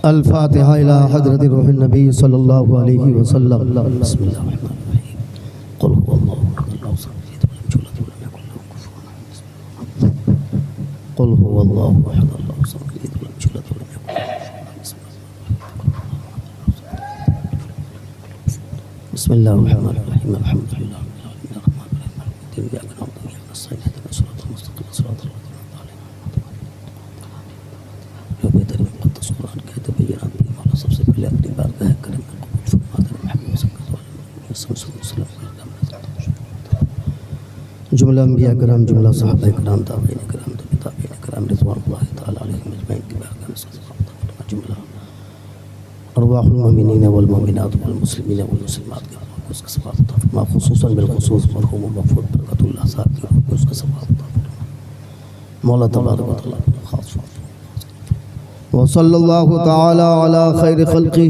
अल-फातिहा इला हज़रत रूहुन नबी सल्लल्लाहु अलैहि वसल्लम। क़ुल हुवल्लाहु अहद अल्लाहु समद बिस्मिल्लाहिर्रहमानिर्रहीम अल्हम्दुलिल्लाह सबसे पहले अपनी बारगाह करम में जुमला अंबिया कराम, जुमला सहाबा कराम, ताबईन कराम, ताबईन कराम रिज़वानुल्लाह तआला अलैहिम अजमईन की बारगाह में जुमला अरवाहुल मोमिनीन वल मोमिनात वल मुस्लिमीन वल मुस्लिमात के उसका सवाब था फरमा, खुसूसन बिल खुसूस मरहूम मगफूर बरकतुल्लाह साहब की उसका सवाब था मौला तबारक व तआला खास व सल्लल्लाहु तआला अला खैर खल्क़ि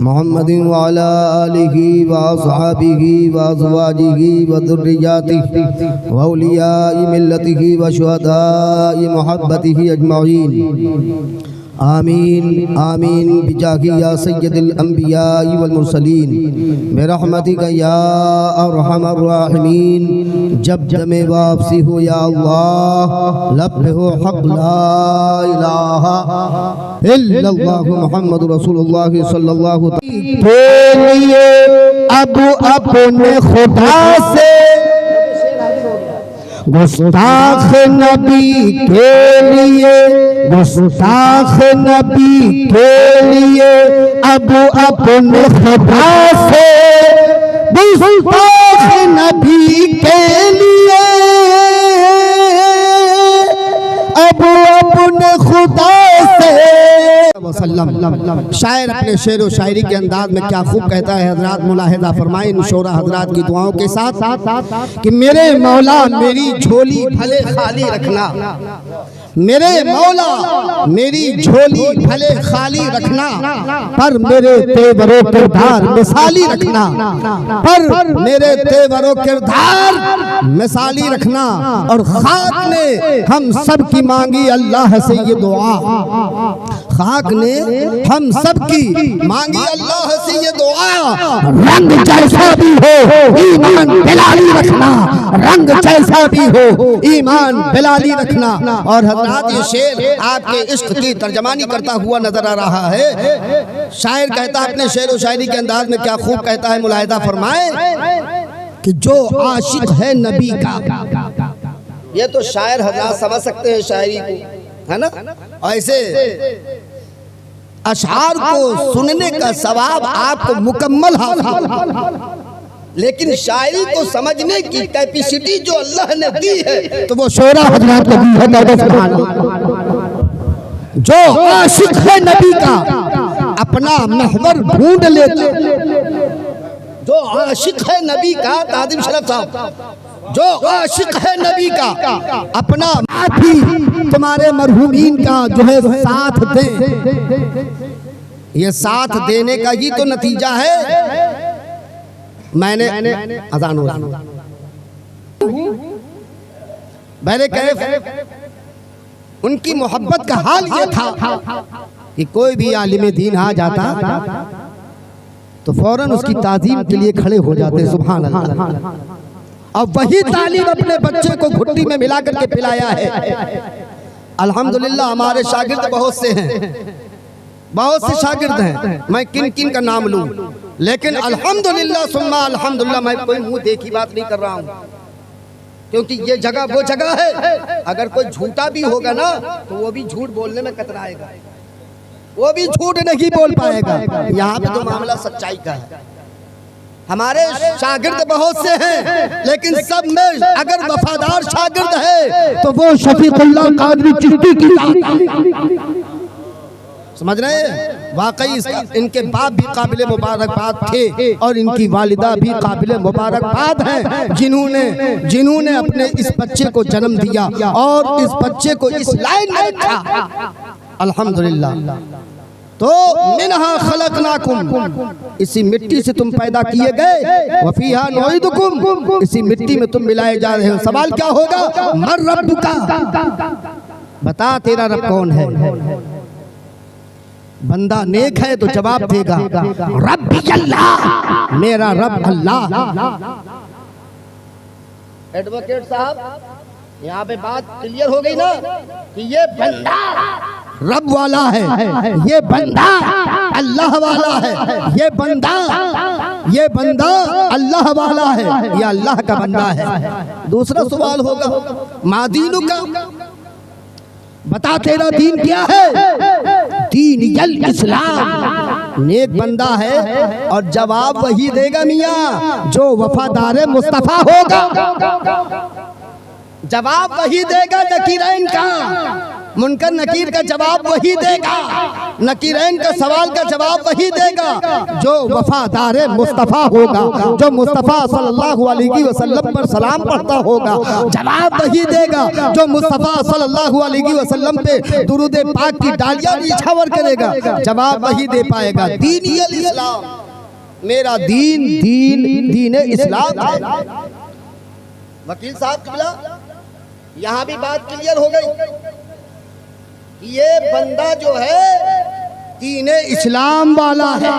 मुहम्मदिन व अला आलिहि व अस्हाबिहि व अज़वाजिहि व ज़ुर्रिय्यातिहि व औलियाइ मिल्लतिहि व शुहदाइ मुहब्बतिहि अजमईन आमीन आमीन बिजाहि या सय्यदुल अंबिया वल मुरसलीन बिरहमतिका या अरहमर राहिमीन। जब जमे वापसी हो या अल्लाह, लब पे हो हक़ ला इलाहा इल्लल्लाह मुहम्मदुर रसूलुल्लाह सल्लल्लाहु के लिए अब अपने खुदा से गुस्ताख नबी के लिए, गुस्ताख नबी के लिए अब अपने खुदा से, गुस्ताख नबी के लिए अब अपने खुदा से वसल्लम। शायर अपने शेर व शायरी के अंदाज में क्या खूब कहता है, हजरात मुलाहिजा फरमाएं शोरा हजरात की दुआओं के साथ कि मेरे मौला मेरी झोली भले खाली रखना, मेरे मौला मेरी झोली भले खाली रखना, पर मेरे तेवरों किरदार मिसाली रखना, पर मेरे तेवरों किरदार मिसाली रखना। और खाक ने हम सब की मांगी अल्लाह से ये दुआ, खाक ने हम सब की मांगी अल्लाह से ये दुआ, रंग जैसा भी हो ईमान बिलाली रखना, रंग जैसा भी हो ईमान बिलाली रखना। और हजरात ये शेर आपके इश्क की तर्जमानी करता हुआ नजर आ रहा है। शायर कहता है अपने शेर व शायरी के अंदाज में क्या खूब कहता है, मुलाहिजा फरमाए कि जो आशिक है नबी का, ये तो शायर हजरात समझ सकते हैं शायरी को, है ना। ऐसे अशआर को सुनने का सवाब आपको मुकम्मल हासिल, लेकिन शायरी को समझने की कैपेसिटी जो अल्लाह ने दी है तो वो शोरा हजरात को दी है। जो आशिक है नबी का अपना महवर ढूंढ लेता, जो आशिक है नबी का, तादिम शरफ साहब, जो आशिक है नबी का अपना माफी तुम्हारे मरहूमीन का जो है साथ दे, ये साथ देने का ही तो नतीजा है। मैंने अज़ान हो रही मैंने कहे उनकी मोहब्बत का हाल ये था कि कोई भी आलिम दीन आ जाता तो फौरन उसकी ताज़ीम के लिए खड़े हो जाते, सुभान अल्लाह। अब वही तालीम अपने बच्चे को घुट्टी में मिला करके पिलाया है। अल्हम्दुलिल्लाह हमारे शागिर्द बहुत से हैं, बहुत से शागिर्द हैं, मैं किन किन का नाम लूं, लेकिन अल्हम्दुलिल्लाह सुम्मा अल्हम्दुलिल्लाह मैं कोई मुंह देखी बात नहीं कर रहा हूं, क्योंकि ये जगह वो जगह है अगर कोई झूठा भी होगा ना तो वो भी झूठ बोलने में कतराएगा, वो भी झूठ नहीं बोल पाएगा। यहाँ पे तो मामला सच्चाई का है। हमारे शागिर्द बहुत से हैं, लेकिन सब में अगर वफादार शागिर्द है तो वो शफीकुल्लाह कादरी चिश्ती की समझ रहे हैं। वाकई इनके बाप भी काबिल मुबारकबाद थे और इनकी वालिदा भी काबिल मुबारकबाद हैं, जिन्होंने अपने इस बच्चे को जन्म दिया और इस बच्चे को इस लाइन में रखा। अल्हम्दुलिल्लाह। तो मिनहा खलकनाकुम, इसी मिट्टी से तुम पैदा किए गए, वफीहा नुईदुकुम, इसी मिट्टी में तुम मिलाए जा रहे हो। सवाल क्या होगा, मर रब्बुका, बता तेरा रब कौन है। बंदा नेक है तो जवाब देगा रब्बी अल्लाह, मेरा रब अल्लाह। एडवोकेट साहब, यहाँ पे बात क्लियर हो गई ना कि ये बंदा रब वाला है, ये बंदा अल्लाह वाला है, ये बंदा अल्लाह वाला है, ये अल्लाह का बंदा है। दूसरा सवाल होगा मादीनु का, बता तेरा दीन क्या है? दीन यल इस्लाम, नेक बंदा है और जवाब वही देगा मियाँ जो वफादार मुस्तफा होगा। जवाब वही देगा नकीरैन का, मुनकर नकीर का जवाब वही देगा, नकीरैन का सवाल का जवाब वही देगा जो वफादार मुस्तफा होगा, जो मुस्तफा सल्लल्लाहु अलैहि वसल्लम पर सलाम पढ़ता होगा। जवाब वही देगा जो मुस्तफा सल्लल्लाहु अलैहि वसल्लम पे दुरूद पाक की डालियां निछावर करेगा। जवाब वही दे पाएगा। दीन इस्लाम, मेरा दीन दीन इस्लाम है। वकील साहब किबला, यहाँ भी बात क्लियर हो गई। ये बंदा जो है दीन इस्लाम वाला है,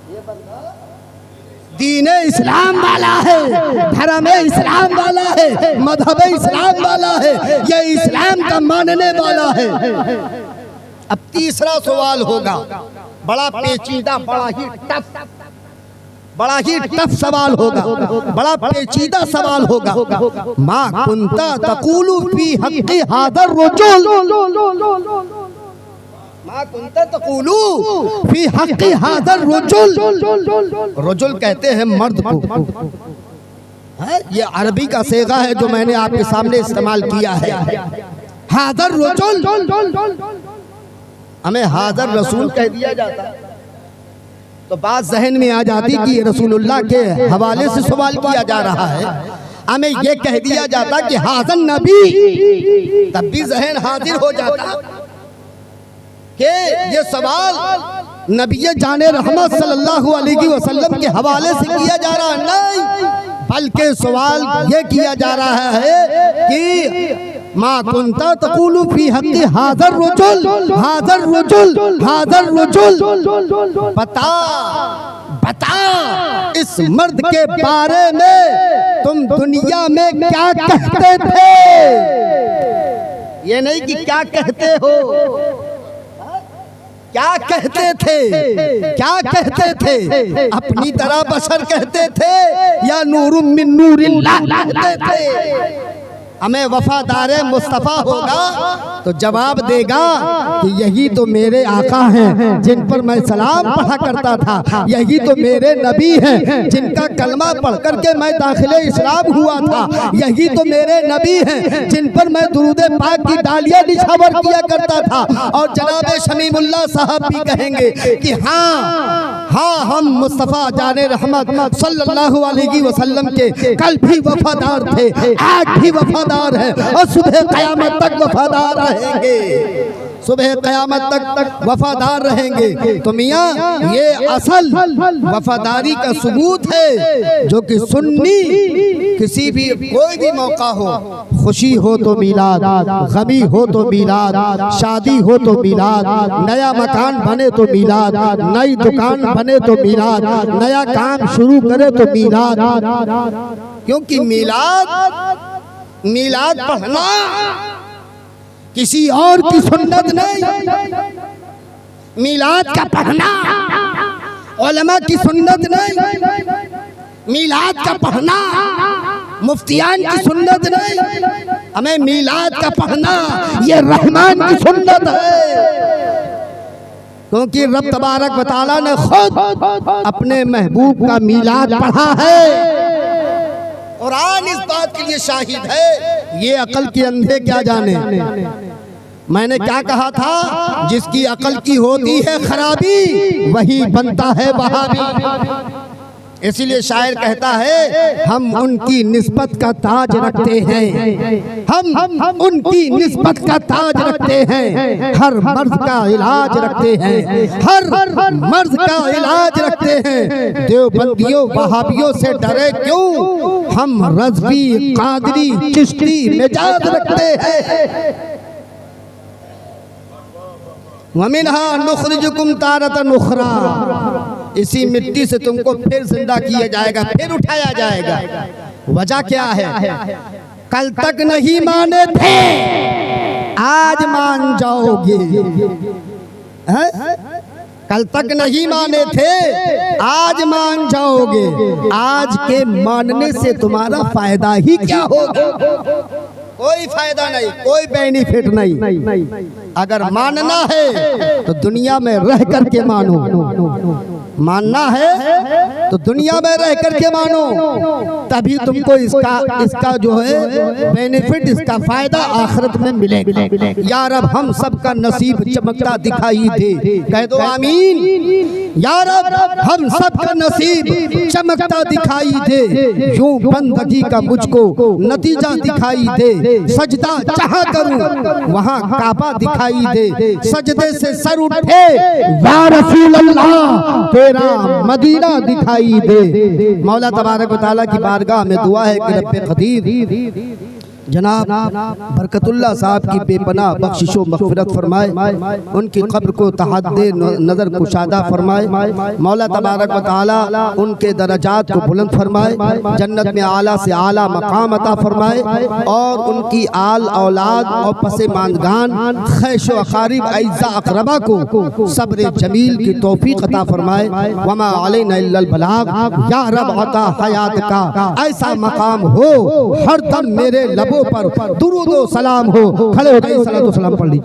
ये बंदा दीन इस्लाम वाला है, धर्म इस्लाम वाला है, मजहब इस्लाम वाला है, ये इस्लाम का मानने वाला है। अब तीसरा सवाल होगा, बड़ा पेचीदा, बड़ा ही टफ सवाल होगा, बड़ा पेचीदा सवाल होगा। मा कुंता तकूलु फी हक़्क़ि हाज़ा रजुल, मा कुंता तकूलु फी हक़्क़ि हाज़ा रजुल। रजुल कहते हैं मर्द को, ये अरबी का सेगा है जो मैंने आपके सामने इस्तेमाल किया है। हाज़र रजुल, हमें हाज़र रसूल कह दिया जाता है तो बात जहन में आ जाती कि रसूलुल्लाह के हवाले से सवाल किया जा रहा है। हमें ये कह दिया जाता कि हाज़र नबी, तब भी जहन हाजिर हो जाता कि ये सवाल नबी जाने रहमत सल्लल्लाहु अलैहि वसल्लम के हवाले से किया जा रहा है। नहीं, बल्कि सवाल ये किया जा रहा है कि मा कुंता तकूलु फी हक़्क़ि हाज़र रजुल, हाज़र रजुल, हाज़र रजुल। बता इस मर्द के बारे में तुम दुनिया में क्या कहते थे। ये नहीं कि क्या कहते हो, क्या कहते थे, क्या कहते थे, अपनी तरह बशर कहते थे या नूरुम मिन नूरिल्लाह कहते थे। हमें वफादार मुस्तफ़ा होगा तो जवाब देगा कि यही तो मेरे आका हैं जिन पर मैं सलाम पढ़ा करता था, यही तो मेरे नबी हैं जिनका कलमा पढ़ करके मैं दाखिले इस्लाम हुआ था, यही तो मेरे नबी हैं जिन पर मैं दुरूद पाक की डालियां निछावर किया करता था। और जनाब शमीमुल्लाह साहब भी कहेंगे कि हाँ हाँ, हम मुस्तफ़ा जाने रहमत सल्लल्लाहु अलैहि वसल्लम के कल भी वफादार थे, आज भी वफादार है और सुबह क़यामत तक वफादार रहेंगे, सुबह क़यामत तक वफादार रहेंगे। तो मियाँ ये असल वफादारी का सबूत है जो कि सुन्नी किसी भी कोई भी मौका हो, खुशी हो तो मिलाद, गमी हो तो मिलाद, शादी हो तो मिलाद, नया मकान बने तो मिलाद, नई दुकान बने तो मिलाद, नया काम शुरू करे तो मिलाद। क्योंकि मिलाद पढ़ना किसी और की सुन्नत नहीं, मिलाद का पढ़ना उलमा की सुन्नत नहीं, मिलाद का पढ़ना मुफ्तियान की सुन्नत नहीं, हमें मिलाद का पढ़ना ये रहमान की सुन्नत है। क्योंकि रब तबारक व तआला ने खुद अपने महबूब का मिलाद पढ़ा है। कुरान इस बात के लिए शाहिद है। ये अकल के अंधे क्या जाने। मैंने क्या कहा था, जिसकी अकल की होती है खराबी वही बनता है वहाबी। इसीलिए शायर कहता है हम उनकी निस्बत का ताज रखते हैं, हम उनकी निस्बत का ताज रखते हैं, हर मर्द का इलाज रखते हैं, हर मर्द का इलाज रखते हैं। देवबंदियों वहाबियों से डरे क्यों, हम रज़वी कादरी चिश्ती मिजाज रखते हैं। वमिनहा नुखरिजुकुम तारतन उखरा, इसी मिट्टी से तुमको फिर जिंदा किया जाएगा, फिर उठाया जाएगा। वजह क्या है? कल तक नहीं माने थे, आज मान जाओगे। कल तक नहीं माने थे, आज मान जाओगे। आज के मानने से तुम्हारा फायदा ही क्या होगा? कोई फायदा नहीं, कोई बेनिफिट नहीं। अगर मानना है तो दुनिया में रह करके मानो, मानना है तो दुनिया में रह करके मानो, तभी तुमको इसका जो है बेनिफिट, इसका फायदा आखिरत में मिलेगा। या रब हम सबका नसीब चमकता दिखाई दे, कह दो आमीन। या रब हम सबका नसीब चमकता दिखाई दे, यूं बंदगी का मुझको नतीजा दिखाई दे। सजदा जहां करूं वहां काबा दिखाई दे, सजदे से सर उठे या रसूल अल्लाह तेरा मदीना दिखाई दे। मौला तबारक व तआला की बारगाह में दुआ है कि रब्बे कदीर जनाब बरकतुल्लाह साहब की बेपनाह बख्शिशो मग़फ़िरत फरमाए, उनकी कब्र को तहद्दे नज़र कुशादा फरमाए। मौला तबारक व तआला उनके दरजात को बुलंद फरमाए, जन्नत में आला से आला मकाम अता फरमाए, और उनकी आल औलाद और पसे मानगान खैशो अकारिब अइज़्ज़ा अक़रबा को सब्र जमील की तौफीक अता फरमाए। वमा अलैना इल्लल बलाग, या रब अता हयात का ऐसा मकाम हो हर दम मेरे लबों पर दुरूद व सलाम हो। खड़े हो जाइए, सलातो सलाम पढ़ ली।